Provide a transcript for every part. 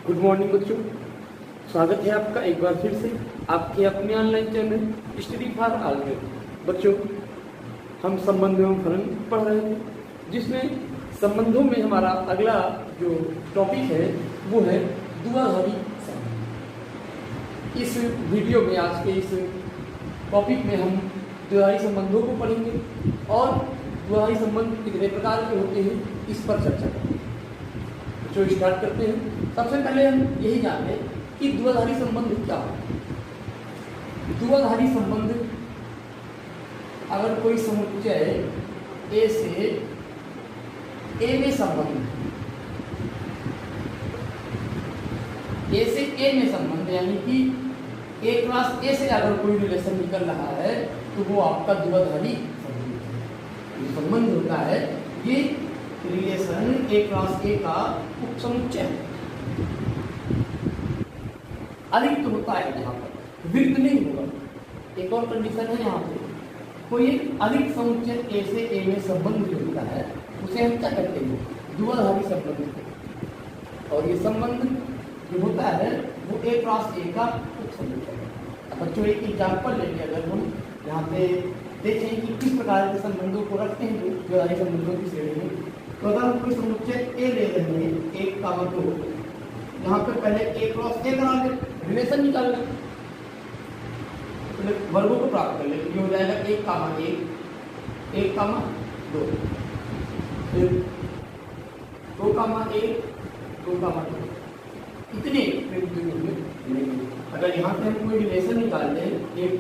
Good morning बच्चों, स्वागत है आपका एक बार फिर से आपके अपने online channel study for all में। बच्चों, हम संबंध एवं फलन पढ़ रहे थे, जिसमें संबंधों में हमारा अगला जो टॉपिक है वो है द्विआधारी संबंध। इस वीडियो में, आज के इस टॉपिक में हम द्विआधारी संबंधों को पढ़ेंगे और द्विआधारी संबंध कितने प्रकार के होते हैं इस पर चर्चा करेंगे। जो स्टार्ट करते हैं, सबसे पहले हम यही जानते हैं कि द्विआधारी संबंध क्या है। द्विआधारी संबंध, अगर कोई समुच्चय ए से ए में संबंध, ए से ए में संबंध, यानी कि ए क्लास ए से अगर कोई रिलेशन निकल रहा है तो वो आपका द्विआधारी संबंध है। ये संबंध होता है, ये रिलेशन ए क्लास ए का उपसमुच्चय है। अधिक तो होता है यहाँ पर, वृत्त नहीं होगा। एक और कंडीशन है यहाँ पे, कोई एक अधिक समुच्चय ए से ए में संबंध जो होता है उसे हम क्या कहते हैं? द्विआधारी संबंध। और ये संबंध जो होता है वो ए क्रॉस ए का उपसमुच्चय है। अब बच्चों, एक एग्जाम्पल लेंगे, अगर हम यहाँ पे देखें कि किस प्रकार के संबंधों को रखते हैं द्विआधारी संबंधों की श्रेणी में। तो अगर हम कोई समुच्चय ए ले रहे हैं, 1, 2, यहाँ पे पहले ए क्रॉस ए करा ले, रिलेशन निकाल लें, वर्गों को प्राप्त कर ले। ये हो जाएगा 1, 1, 1, 2, फिर 2, 1, 2, 2, इतने नहीं। अगर यहाँ से हम कोई रिलेशन निकाल लें 1,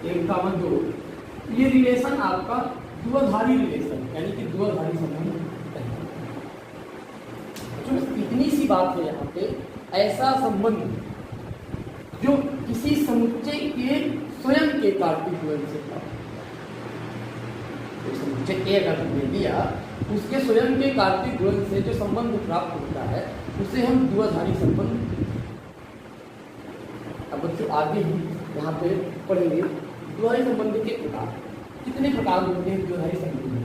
1, 2, ये रिलेशन आपका द्विआधारी रिलेशन, यानी कि द्विआधारी संबंध है। इतनी सी बात है यहाँ पे, ऐसा संबंध जो किसी समुच्चय के स्वयं के कार्तिक गुणन से प्राप्त, समुच्चय ए अगर हमने दिया, उसके स्वयं के कार्तिक गुणन से जो संबंध प्राप्त होता है उसे हम द्विआधारी संबंध। अब बच्चों, आगे ही यहाँ पे पढ़ेंगे द्विआधारी संबंध के प्रकार। कितने प्रकार होते हैं द्विआधारी संबंध में?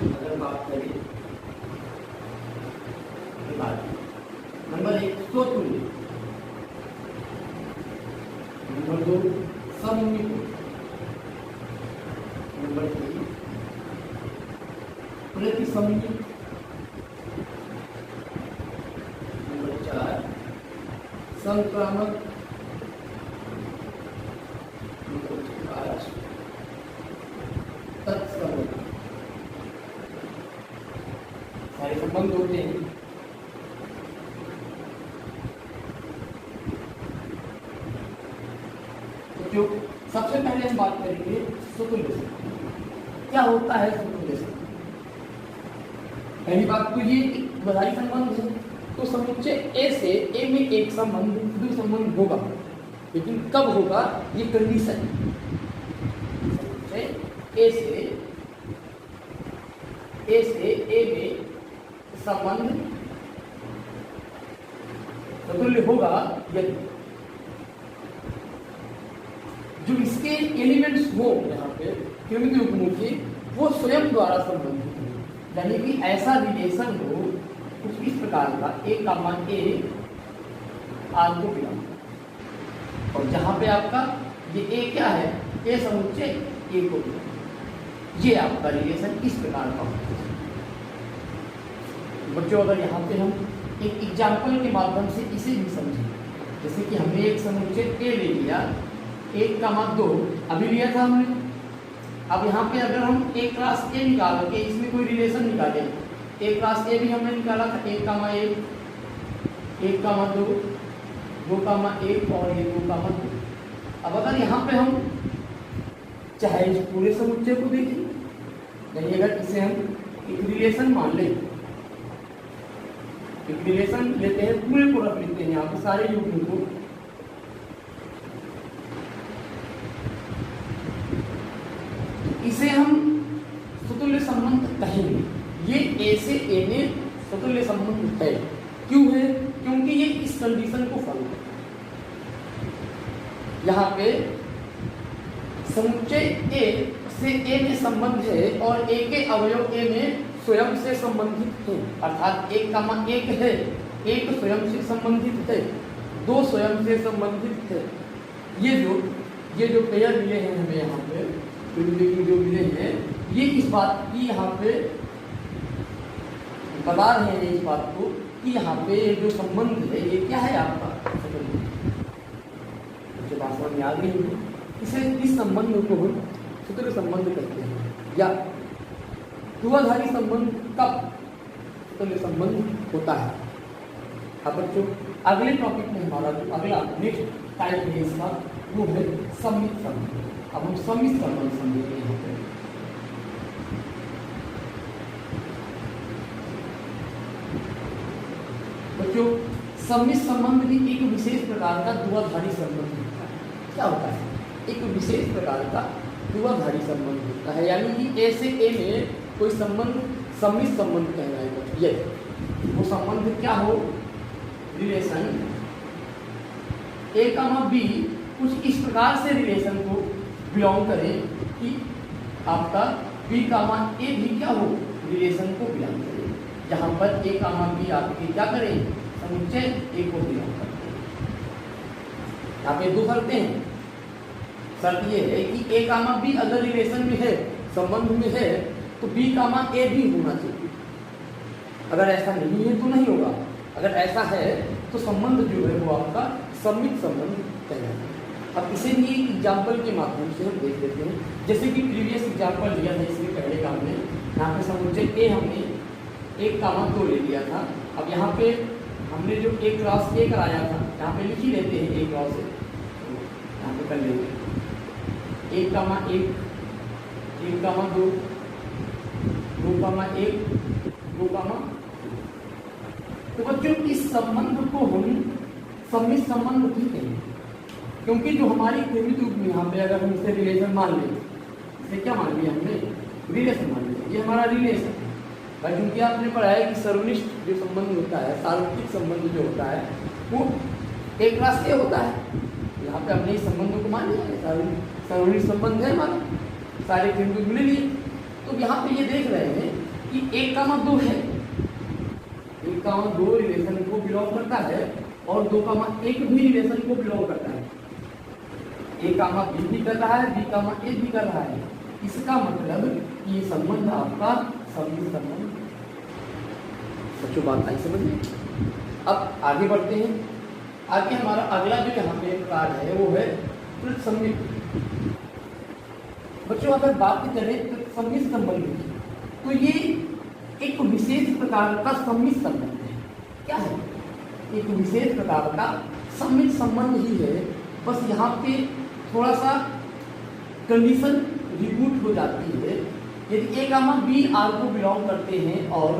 अगर बात करें नंबर 1 स्वतुल्य, नंबर 2 सममित, नंबर 3 प्रतिसममित, नंबर 4 संक्रामक, नंबर 5 तत्सममित। सारे संबंध होते हैं। जो सबसे पहले हम बात करेंगे स्वतुल्य संबंध। क्या होता है स्वतुल्य संबंध? पहली बात तो ये द्विआधारी संबंध है, तो समुच्चय ए से ए में एक संबंध द्विसंबंध होगा, लेकिन कब होगा ये कंडीशन है। समुच्चय ए से ए में संबंध स्वतुल्य होगा यदि जो इसके एलिमेंट्स हो, यहाँ पे क्रमिक उपमुखी, वो स्वयं द्वारा संबंधित हो, यानी कि ऐसा रिलेशन हो कुछ इस प्रकार का, ए का मान ए आर को बिलोंग, और जहाँ पे आपका ये ए क्या है, ए समुच्चय ए को बिलोंग, ये आपका रिलेशन इस प्रकार का होता है। बच्चों, अगर यहाँ पे हम एक एग्जाम्पल के माध्यम से इसे भी समझें, जैसे कि हमने एक समुच्चय ए ले लिया, 1, 2 अभी लिया था हमने। अब यहाँ पे अगर हम ए क्लास ए निकाल के इसमें कोई रिलेशन निकाले, ए क्लास ए भी हमने निकाला था, 1, 1, 1, 2, 2, 1 और ये 2, 2। अब अगर यहाँ पे हम चाहे इस पूरे समुच्चय को देखें, नहीं, अगर इसे हम एक रिलेशन मान लें, एक रिलेशन लेते हैं, पूरे को रख लेते हैं यहाँ पे सारे युग्म को, इसे हम स्वतुल्य संबंध कहेंगे। ये ए से ए में स्वतुल्य संबंध है। क्यों है? क्योंकि ये इस कंडीशन को फॉलो करता है। यहाँ पे समुच्चय ए से ए में संबंध है और ए के अवयव ए में स्वयं से संबंधित है, अर्थात 1, 1 है, एक स्वयं से संबंधित है, 2 स्वयं से संबंधित है। ये जो पेयर मिले हैं हमें यहाँ पे जो मिले हैं, ये इस बात की यहाँ पे बता रहे हैं इस बात को कि यहाँ पे जो संबंध है ये क्या है आपका, मुझे बात समझ में आ गई है। इसे इस संबंध को हम सूत्र संबंध कहते हैं या ध्रुवधारी संबंध कब सूत्र संबंध होता है। अब बच्चों अगले टॉपिक में हमारा जो अगला नेक्स्ट टाइप है इसका वो है सम्मित संबंध। अब हम सम्मित संबंध समझेंगे यहाँ पे। बच्चों सम्मित संबंध भी एक विशेष प्रकार का ध्रुवधारी संबंध होता है। क्या होता है? एक विशेष प्रकार का ध्रुवधारी संबंध होता है, यानी कि ए से ए में कोई संबंध सम्मित संबंध कहलाएगा। ये वो संबंध क्या हो, रिलेशन ए कामा बी कुछ इस प्रकार से रिलेशन को बिलोंग करें कि आपका बी कामा ए भी क्या हो, रिलेशन को बिलोंग करें। जहाँ पर ए कामा बी आपके क्या करें, समुच्चय ए को बिलोंग करते हैं। यहाँ पे 2 शर्तें हैं। शर्त ये है कि ए कामा बी अगर रिलेशन में है, संबंध में है, तो बी कामा ए भी होना चाहिए। अगर ऐसा नहीं है तो नहीं होगा, अगर ऐसा है तो संबंध जो है वो आपका सम्मित संबंध कहलाता है। अब इसे भी एग्जाम्पल के माध्यम से हम देख लेते हैं। जैसे कि प्रीवियस एग्जाम्पल लिया था इसके पहले काम में, यहाँ पे समुच्चय ए हमने 1, 2 ले लिया था। अब यहाँ पे हमने जो एक क्लास ए कराया था, यहाँ पे लिख ही लेते हैं एक क्लास ए, यहाँ पे कर लेते हैं 1, 1, 2, 2, 2, तो बच्चों इस संबंध को हम सम्मित संबंध भी कहेंगे, क्योंकि जो हमारी क्रिमिक रूप में यहाँ पे अगर हम इसे रिलेशन मान लें, इसे क्या मान लिया हमने, रिलेशन मान लिया, ये हमारा रिलेशन है। भाई क्योंकि आपने पढ़ा है कि सर्वनिष्ठ जो संबंध होता है, सार्वत्रिक संबंध जो होता है वो एक रास्ते होता है। यहाँ पे हमने इस संबंध को मान लिया, सर्वनिष्ठ संबंध है हमारा, सारे क्रिमिक मिले लिए। तो यहाँ पे ये देख रहे हैं कि 1, 2 है, 1, 2 रिलेशन को बिलोंग करता है और 2, 1 भी रिलेशन को बिलोंग करता है। ए कामा बी भी कर रहा है, बी कामा ए भी कर रहा है। इसका मतलब ये संबंध आपका सम्मित संबंध। बच्चों बात आई समझ में? अब आगे बढ़ते हैं। आगे हमारा अगला जो यहाँ पे कार्य है वो है प्रतिसम्मित। बच्चों अगर बात करें प्रतिसम्मित संबंध की, तो ये एक विशेष प्रकार का सम्मित संबंध है। क्या है? एक विशेष प्रकार का सम्मित संबंध ही है। बस यहाँ पे थोड़ा सा कंडीशन रिपीट हो जाती है। यदि ए कामा बी आर को बिलोंग करते हैं और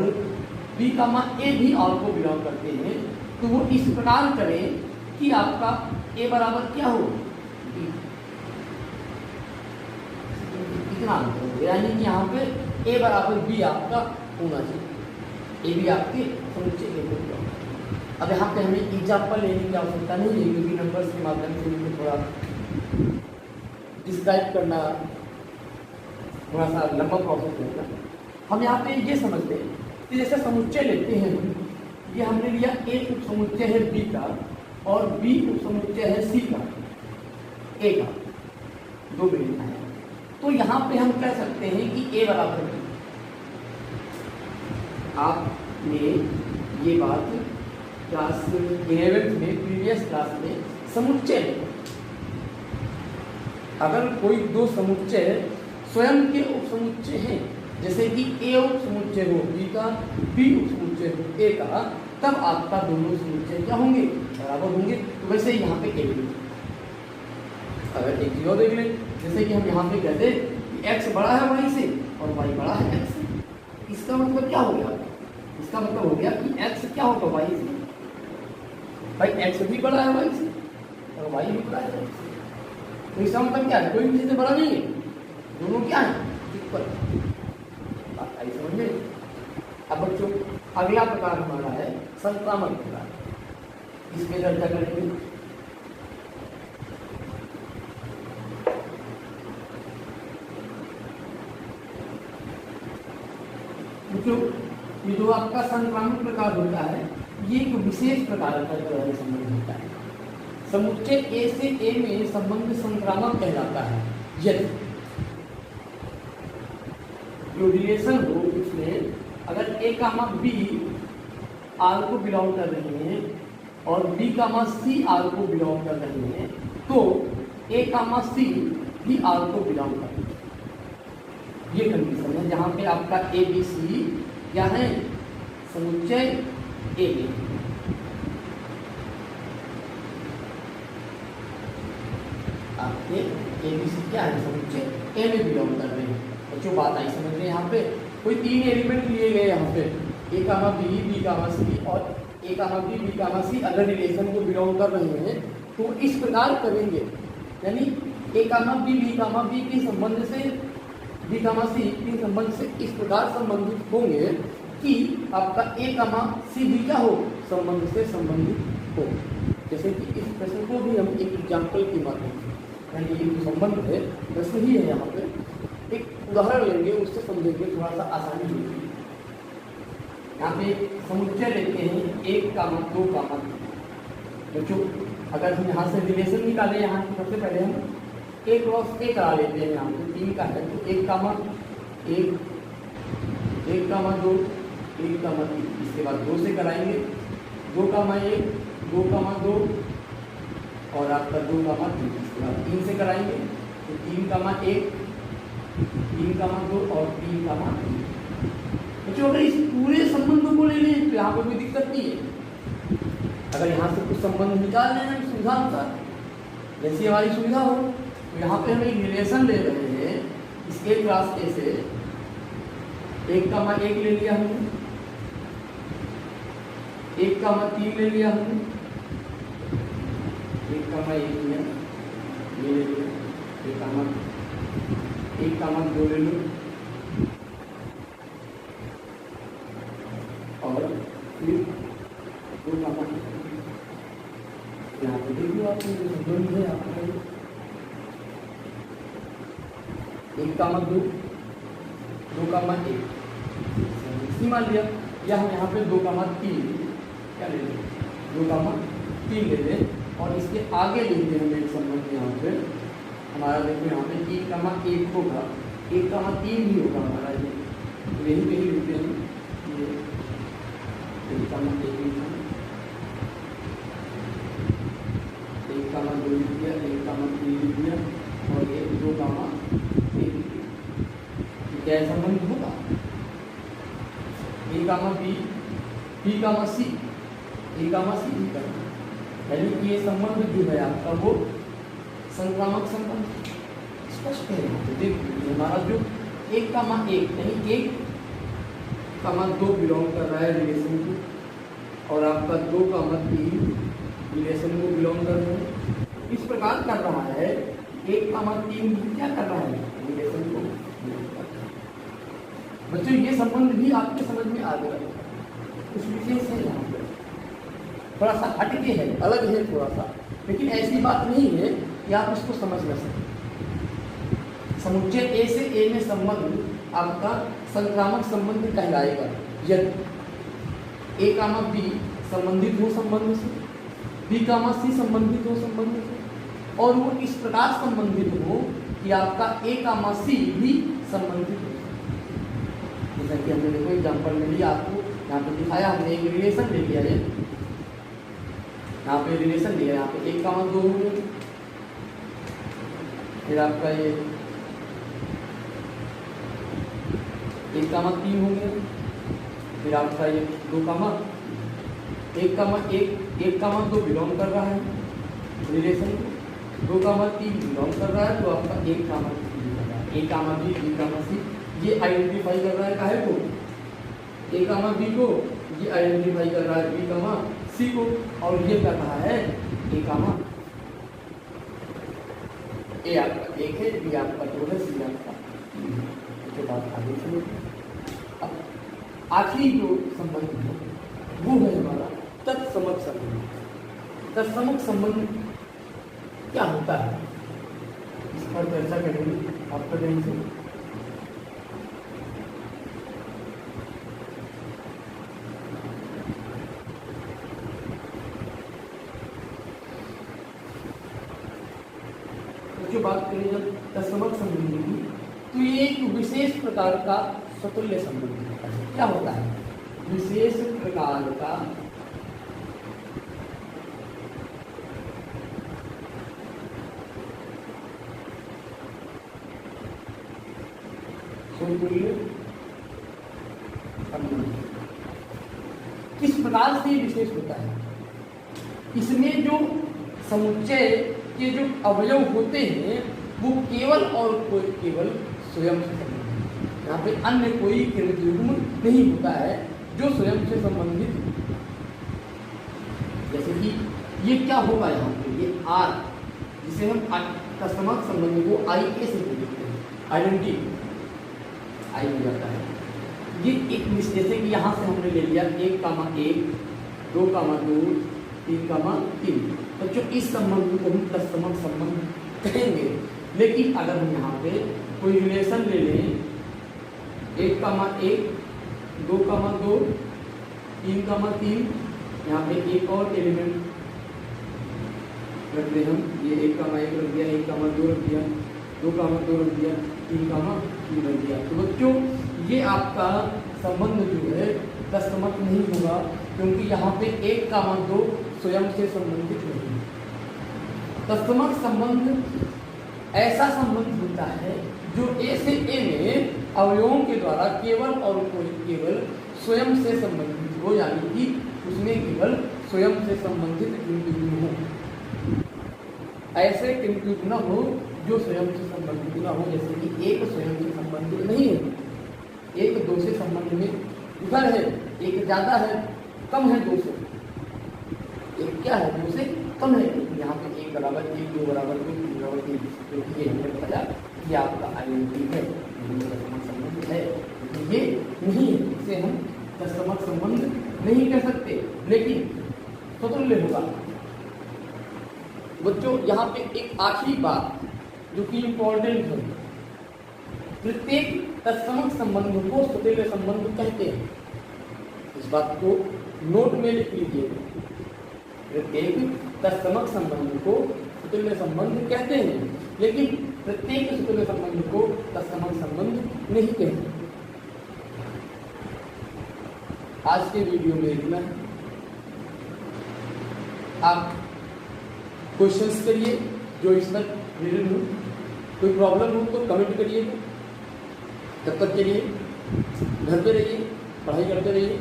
बी कामा ए भी आर को बिलोंग करते हैं, तो वो इस प्रकार करें कि आपका ए बराबर क्या हो, इतना अंतर हो, यानी कि यहाँ पे ए बराबर बी आपका होना चाहिए। ए भी आपके समुच्चय ए को बिलोंग। अब यहाँ पे हमें एग्जाम्पल लेने की आवश्यकता नहीं है, क्योंकि नंबर्स के माध्यम से उनको थोड़ा डिस्क्राइब करना थोड़ा सा लंबा प्रोसेस होगा। हम यहाँ पे ये समझते हैं कि जैसे समुच्चय लेते हैं, ये हमने लिया ए उप समुच्चय है बी का और बी उप समुच्चय है सी का, ए का 2 बिंदु है। तो यहाँ पे हम कह सकते हैं कि ए बराबर बी। आपने ये बात क्लास 11th में प्रीवियस क्लास में समुच्चय, अगर कोई 2 समुच्चय स्वयं के उपसमुच्चय हैं, जैसे कि ए उप समुच्चय हो बी का, बी उप समुच्चय हो ए का, तब आपका दोनों समुच्चय क्या होंगे, बराबर होंगे। तो वैसे यहाँ पे ए भी, अगर एक चीज और देख लें, जैसे कि हम यहाँ पे कहते हैं कि x बड़ा है y से और y बड़ा है x से। इसका मतलब क्या हो गया, इसका मतलब हो गया कि x क्या होगा y से, भाई x भी बड़ा है y से और y भी बड़ा है x से। तो इसका मतलब क्या है, कोई भी चीज़ बड़ा नहीं है, दोनों क्या है, इक्वल। बात आई समझ में? अब बच्चों अगला प्रकार हमारा है संक्रामक प्रकार, इसमें चर्चा करेंगे। जो ये जो आपका संक्रामक प्रकार होता है, ये एक विशेष प्रकार का संबंध होता है। समुच्चय ए से ए में संबंध संक्रामक कहलाता है यदि जो रिलेशन हो उसमें अगर ए कामा बी आर को बिलोंग कर रहे हैं और बी कामा सी आर को बिलोंग कर रहे हैं, तो ए कामा सी भी आर को बिलोंग कर रहे हैं। ये कंडीशन है जहाँ पे आपका ए बी सी क्या है, समुच्चय ए में। आपके ए बी सी क्या है, समुच्चय ए में बिलोंग कर रहे हैं। बच्चों बात आई समझ में, यहाँ पे कोई तीन एलिमेंट लिए गए यहाँ पे, ए कामा बी, बी कामा सी और ए कामा बी, बी कामा सी अगर रिलेशन को बिलोंग कर रहे हैं तो इस प्रकार करेंगे, यानी ए कामा बी, बी कामा बी के संबंध से बी कामा सी के संबंध से इस प्रकार संबंधित होंगे कि आपका ए कामा सी भी क्या हो, संबंध से संबंधित हो। जैसे कि इस प्रश्न को भी हम एक एग्जाम्पल के माध्यम से, यानी ये जो संबंध है वैसे ही है, यहाँ पे एक उदाहरण लेंगे, उससे समझेंगे, थोड़ा सा आसानी होगी। यहाँ पे समुच्चय लेते हैं एक कामा दो कामा। बच्चों अगर हम यहाँ से रिलेशन निकाले, यहाँ से सबसे पहले हम ए क्रॉस ए करा लेते हैं। यहाँ पे तीन का है तो एक कामा एक, एक कामा दो, एक कामा तीन, इसके बाद दो से कराएंगे, दो कामा एक, दो कामा दो और आपका दो कामा तीन, इसके बाद तीन से कराएंगे तो तीन कामा एक, तीन कामा दो और तीन कामा तीन। बच्चों अगर इस पूरे संबंधों को ले लें तो यहाँ पे कोई दिक्कत नहीं है। अगर यहाँ से कुछ संबंध निकाल लेना सुविधा अनुसार, जैसी हमारी सुविधा हो, तो यहाँ पे हम एक रिलेशन ले रहे हैं इस ए क्लास ए से, एक कामा एक ले लिया हमने, एक कामा तीन ले लिया हमने, एक कामा एक लिया, ये ले लिया, एक कामा दो ले लो और फिर दो कामा, यहाँ पे देख लो आपको संबंध है आपका, एक कामा दो, दो कामा एक, इसी मान लिया, या हम यहाँ पे दो कामा तीन क्या ले लें, दो कामा तीन ले लें और इसके आगे लेंगे हम एक संबंध यहाँ पे हमारा। देखो यहाँ पे एक कामा एक होगा, एक कामा तीन भी होगा हमारा, ये यही कहीं लिखते हैं, ये एक कामा एक लिखा, एक कामा दो लिख दिया, एक कामा तीन लिख दिया और ये दो कामा एक लिख दिया। क्या संबंध होगा, ए कामा बी, बी कामा सी, ए कामा सी भी करना, यानी कि ये संबंध जो है आपका वो संक्रामक संबंध स्पष्ट है। देखिए हमारा जो एक कामा एक, यानी एक कामा दो बिलोंग कर रहा है रिलेशन को और आपका दो कामा तीन रिलेशन को बिलोंग कर रहे हैं, इस प्रकार कर रहा है। एक कामा तीन क्या कर रहा है, रिलेशन को बिलोंग कर रहा है। बच्चों ये संबंध भी आपके समझ में आ गया, कुछ विशेष है यहाँ पर, थोड़ा सा हटके है, अलग है थोड़ा सा, लेकिन ऐसी बात नहीं है कि आप इसको समझ न सकें। समुच्चय ए से ए में संबंध आपका संक्रामक संबंध कहलाएगा यदि ए कामा बी संबंधित हो संबंध से, बी कामा सी संबंधित हो संबंध से और वो इस प्रकार संबंधित हो कि आपका ए कामा सी भी संबंधित हो। जैसा कि हमने देखो एग्जाम्पल में लिया, आपको यहाँ पे दिखाया, हमने एक रिलेशन ले लिया है, यहाँ पे रिलेशन लिया, यहाँ पे एक कामा दो हो गए, फिर आपका ये एक कामा तीन हो गया, फिर आपका ये दो कामा एक कामा एक, एक कामा दो बिलोंग कर रहा है रिलेशन को, दो कामा तीन बिलोंग कर रहा है, तो आपका एक कामा तीन कर रहा है, एक कामा बी, बी कामा सी, ये आइडेंटिफाई कर रहा है काहे को, ए कामा बी को, ये आइडेंटिफाई कर रहा है बी कामा सी को, और ये कर रहा है ए कामा ए आपका एक है, बी आपका दो है, सी आपका इसके बाद आगे चलो। अब आखिरी जो संबंध है वो है हमारा तत्समक संबंध। तत्समक संबंध क्या होता है, इस पर चर्चा करेंगे आपका ध्यान से। तत्समक संबंध की, तो ये एक विशेष प्रकार का स्वतुल्य संबंध होता है। क्या होता है? विशेष प्रकार का स्वतुल्य संबंध। किस प्रकार से विशेष होता है? इसमें जो समुच्चय के जो अवयव होते हैं वो केवल और कोई केवल स्वयं से संबंधित, यहाँ पे अन्य कोई युग्म नहीं होता है जो स्वयं से संबंधित। जैसे कि ये क्या होगा यहाँ पे, ये आर, जिसे हम तत्समक संबंध को आई ए से देखते हैं, आइडेंटिटी आई हो जाता है। ये एक जैसे कि यहाँ से हमने ले लिया 1, 1, 2, 2, 3, 3। बच्चों इस संबंध को हम तत्समक संबंध कहेंगे। लेकिन अगर हम यहाँ पे कोई रिलेशन ले लें 1, 1, 2, 2, 3, 3, यहाँ पे एक और एलिमेंट रख दें हम, ये 1, 1 रख दिया, 1, 2 रख दिया, 2, 2 रख दिया, 3, 3 रख दिया। तो बच्चों ये आपका संबंध जो है तत्समक नहीं होगा, क्योंकि यहाँ पे 1, 2 स्वयं से संबंधित नहीं है। तत्समक संबंध ऐसा संबंध होता है जो ए से ए में अवयवों के द्वारा केवल और कोई केवल स्वयं से संबंधित हो, यानी कि उसमें केवल स्वयं से संबंधित किंतु हो। ऐसे किंतु न हो जो स्वयं से संबंधित न हो। जैसे कि एक स्वयं से संबंधित नहीं है, एक 2 से संबंध में उधर है, एक ज्यादा है, कम है 2 से, एक क्या है 2 से कम है। यहाँ पे 1 बराबर 1, 2 बराबर 2, 3 बराबर 3, क्योंकि ये हमने बताया कि आपका आइडेंटिटी है, तत्समक संबंध है। तो ये नहीं है, इसे हम तत्समक संबंध नहीं कह सकते, लेकिन स्वतुल्य होगा। बच्चों यहाँ पे एक आखिरी बात जो कि इम्पोर्टेंट है, प्रत्येक तत्समक संबंध को स्वतुल्य संबंध कहते हैं। इस बात को नोट में लिख लीजिए। प्रत्येक तत्समक संबंध को स्वतुल्य संबंध कहते हैं, लेकिन प्रत्येक स्वतुल्य संबंध को तत्समक संबंध नहीं कहते। आज के वीडियो में इतना। आप क्वेश्चंस करिए जो इस पर रिलेटेड हो, कोई प्रॉब्लम हो तो कमेंट करिए। तब तक के लिए घर पे रहिए, पढ़ाई करते रहिए।